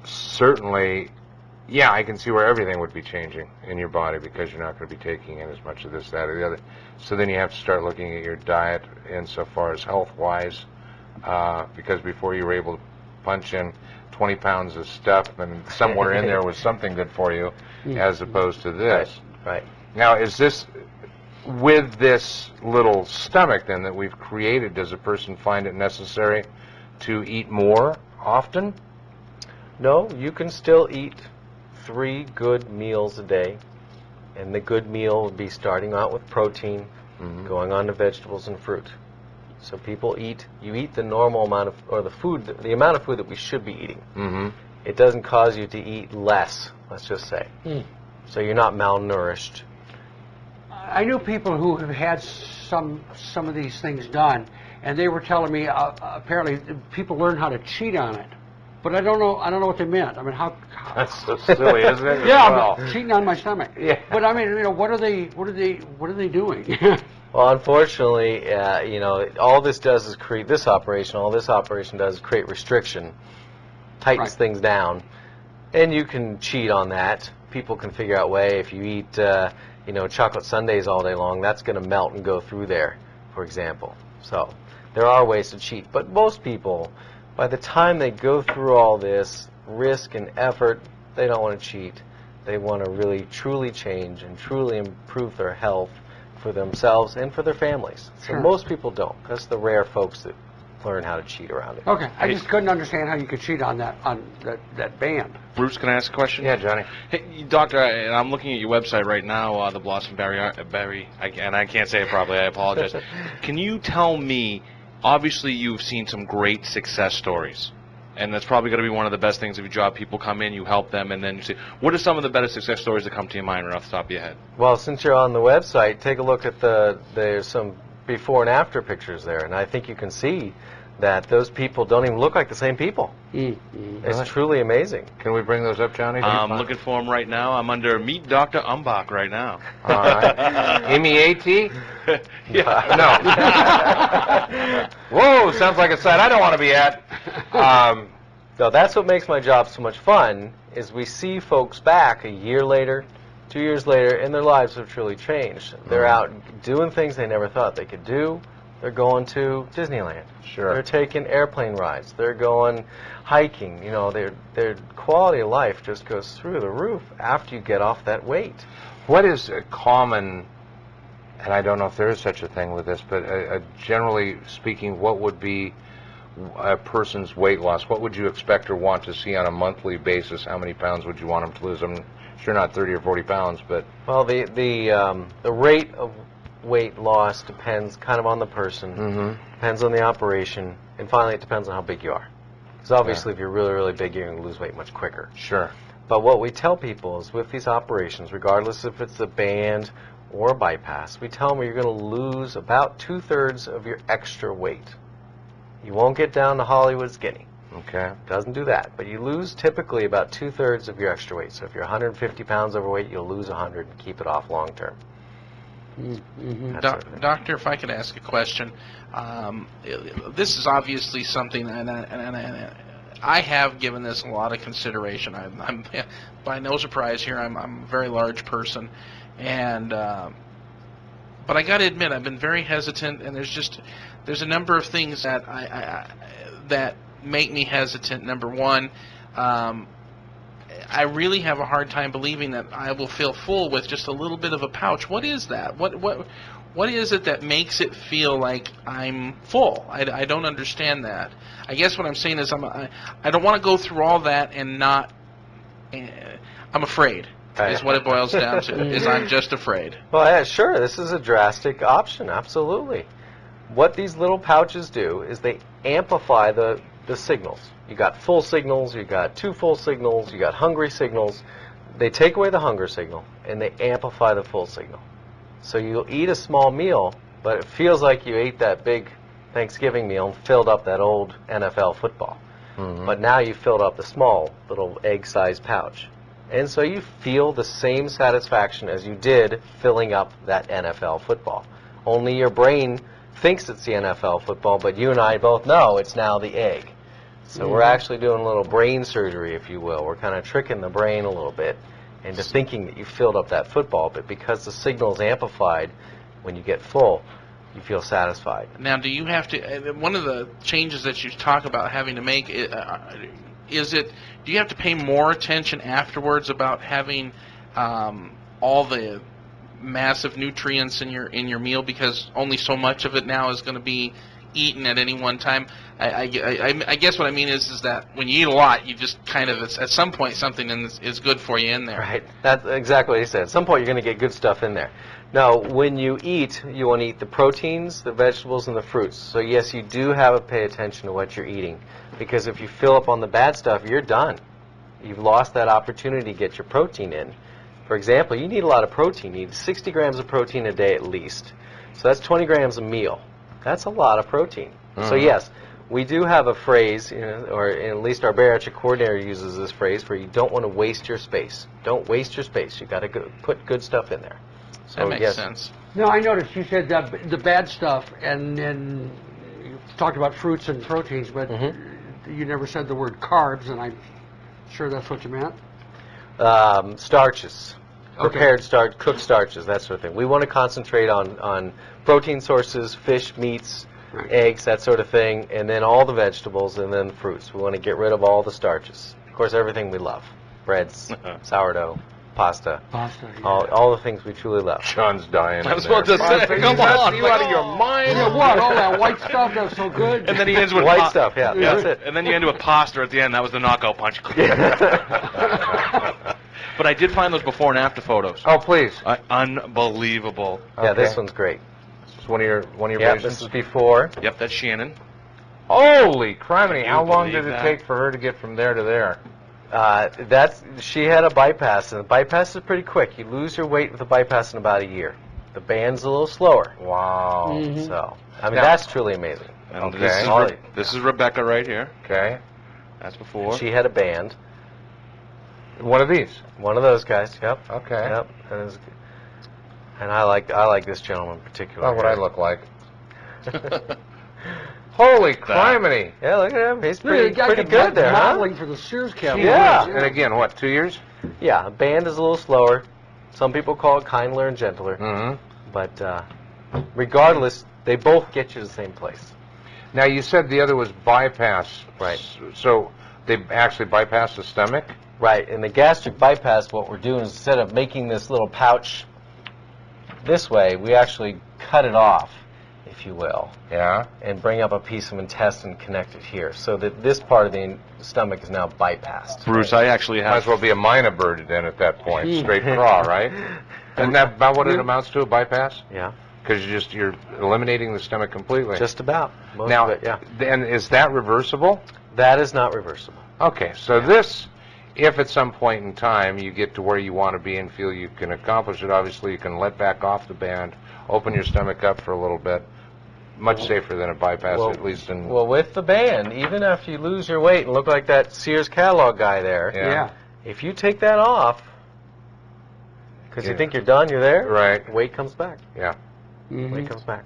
certainly, yeah, I can see where everything would be changing in your body because you're not going to be taking in as much of this, that, or the other. So then you have to start looking at your diet insofar as health-wise, because before you were able to punch in 20 pounds of stuff and somewhere in there was something good for you, as opposed to this. Right. Now, is this, with this little stomach then that we've created, does a person find it necessary to eat more often? No, you can still eat 3 good meals a day, and the good meal would be starting out with protein, going on to vegetables and fruit. So people you eat the normal amount of, or the amount of food that we should be eating. It doesn't cause you to eat less, let's just say. So you're not malnourished. I knew people who have had some of these things done, and they were telling me apparently people learn how to cheat on it. But I don't know what they meant. I mean, how That's so silly, isn't it? yeah, Well, I'm cheating on my stomach. Yeah. But I mean, you know, what are they doing? Well, unfortunately, you know, all this does is create this operation. All this operation does is create restriction, tightens things down, and you can cheat on that. People can figure out a way. If you eat, you know, chocolate sundaes all day long, that's going to melt and go through there, for example. So there are ways to cheat, but most people, by the time they go through all this risk and effort, they don't want to cheat. They want to really, truly change and truly improve their health for themselves and for their families. So most people don't. That's the rare folks that learn how to cheat around it. Okay, I just couldn't understand how you could cheat on that band. Bruce, can I ask a question? Yeah, Johnny. Hey, Doctor, I'm looking at your website right now, the Blossom and I can't say it properly, I apologize. Can you tell me, obviously you've seen some great success stories, and that's probably going to be one of the best things of your job. People come in, you help them, and then you see, what are some of the better success stories that come to your mind right off the top of your head? Well, since you're on the website, take a look at there's some before and after pictures there, and I think you can see that those people don't even look like the same people. It's truly amazing. Can we bring those up, Johnny? I'm looking for them right now. I'm under Meet Dr. Umbach right now. All right. M-E-A-T? Yeah. No. Whoa, sounds like a site I don't want to be at. So that's what makes my job so much fun, is we see folks back a year later, 2 years later, and their lives have truly changed. They're out doing things they never thought they could do. They're going to Disneyland. Sure. They're taking airplane rides. They're going hiking. You know, their quality of life just goes through the roof after you get off that weight. What is a common, and I don't know if there is such a thing with this, but generally speaking, what would be a person's weight loss? What would you expect or want to see on a monthly basis? How many pounds would you want them to lose? I'm sure not 30 or 40 pounds, but... Well, the rate of weight loss depends kind of on the person, depends on the operation, and finally it depends on how big you are. Because obviously if you're really, really big, you're going to lose weight much quicker. Sure. But what we tell people is with these operations, regardless if it's a band or a bypass, we tell them you're going to lose about 2/3 of your extra weight. You won't get down to Hollywood skinny. Okay. Doesn't do that. But you lose typically about 2/3 of your extra weight. So if you're 150 pounds overweight, you'll lose 100 and keep it off long term. Doctor, if I could ask a question, this is obviously something, and I have given this a lot of consideration. I'm by no surprise here. I'm a very large person, and but I got to admit I've been very hesitant, and there's a number of things that that make me hesitant. Number one, I really have a hard time believing that I will feel full with just a little bit of a pouch. What is that? What is it that makes it feel like I'm full? I don't understand that. I guess what I'm saying is I don't want to go through all that and not. I'm afraid. Is what it boils down to. Is I'm just afraid. Well, yeah, sure. This is a drastic option. Absolutely. What these little pouches do is they amplify the signals. You got full signals, you got 2 full signals, you got hungry signals. They take away the hunger signal and they amplify the full signal. So you'll eat a small meal, but it feels like you ate that big Thanksgiving meal and filled up that old NFL football. But now you filled up the small little egg-sized pouch. And so you feel the same satisfaction as you did filling up that NFL football. Only your brain thinks it's the NFL football, but you and I both know it's now the egg. So we're actually doing a little brain surgery, if you will. We're kind of tricking the brain a little bit into thinking that you filled up that football, but because the signal is amplified when you get full, you feel satisfied. Now, do you have to? One of the changes that you talk about having to make is it? Do you have to pay more attention afterwards about having all the massive nutrients in your meal, because only so much of it now is going to be eaten at any one time? I guess what I mean is that when you eat a lot, you just kind of at some point something is good for you in there. Right. That's exactly what he said. At some point, you're going to get good stuff in there. Now, when you eat, you want to eat the proteins, the vegetables, and the fruits. So yes, you do have to pay attention to what you're eating, because if you fill up on the bad stuff, you're done. You've lost that opportunity to get your protein in. For example, you need a lot of protein. You need 60 grams of protein a day at least. So that's 20 grams a meal. That's a lot of protein. So yes, we do have a phrase, or at least our bariatric coordinator uses this phrase, where you don't want to waste your space. Don't waste your space. You've got to put good stuff in there. So, That makes sense. No, I noticed you said the bad stuff, and then you talked about fruits and proteins, but you never said the word carbs, and I'm sure that's what you meant. Starches. Okay. Prepared starch, cooked starches, that sort of thing. We want to concentrate on protein sources, fish, meats, eggs, that sort of thing, and then all the vegetables, and then fruits. We want to get rid of all the starches. Of course, everything we love. Breads, sourdough, pasta. Pasta. Yeah. All the things we truly love. Sean's dying. I was about to say, come on, You out of your mind? Yeah, what? All that white stuff that was so good. And then he ends with White stuff, yeah, that's it. And then you end with pasta at the end. That was the knockout punch. But I did find those before and after photos. Oh, please. Unbelievable. Yeah, this Okay. one's great. It's one of your Yeah, patients. this is before. Yep, that's Shannon. Holy criminy! Can How you long believe did it that? take for her to get from there to there? She had a bypass, and the bypass is pretty quick. You lose your weight with a bypass in about a year. The band's a little slower. Wow. So, I mean, Now- that's truly amazing. And Okay. this is Rebecca right here. Okay. That's before. She had a band. One of these. One of those guys. Yep. Okay. Yep. And I like this gentleman in particular. Not what I look like. Holy criminy! Yeah, look at him. He's Look at the pretty guy pretty kept good there, huh? modeling for the Sears catalog. Yeah. And again, what? 2 years? Yeah, a band is a little slower. Some people call it kindler and gentler. Mm-hmm. But regardless, they both get you to the same place. Now you said the other was bypass. Right. So they actually bypass the stomach. Right, in the gastric bypass, what we're doing is instead of making this little pouch this way, we actually cut it off, if you will, Yeah. and bring up a piece of intestine connected here, so that this part of the stomach is now bypassed. Bruce, I actually Might have. as well be a minor bird then at that point. Straight craw, right? Isn't that about what it amounts to, a bypass? Yeah, Because you're eliminating the stomach completely. just about. Most now, of it, yeah. and is that reversible? That is not reversible. Okay, so this, if at some point in time you get to where you want to be and feel you can accomplish it, obviously you can let back off the band, open your stomach up for a little bit. Much safer than a bypass, Well- at least in... Well, with the band, even after you lose your weight and look like that Sears catalog guy there, Yeah. if you take that off, because you Yeah. think you're done, you're there, Right. weight comes back. Yeah. Weight comes back.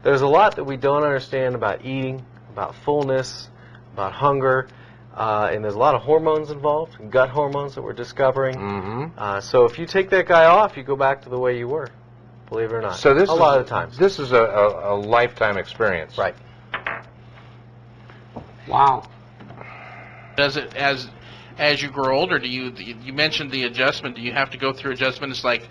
There's a lot that we don't understand about eating, about fullness, about hunger, and there's a lot of hormones involved, gut hormones that we're discovering. Mm-hmm. So if you take that guy off, you go back to the way you were, believe it or not. So this a is, lot of the times. This is a lifetime experience. Right. Wow. Does it as you grow older? Do you mentioned the adjustment? Do you have to go through adjustment? It's like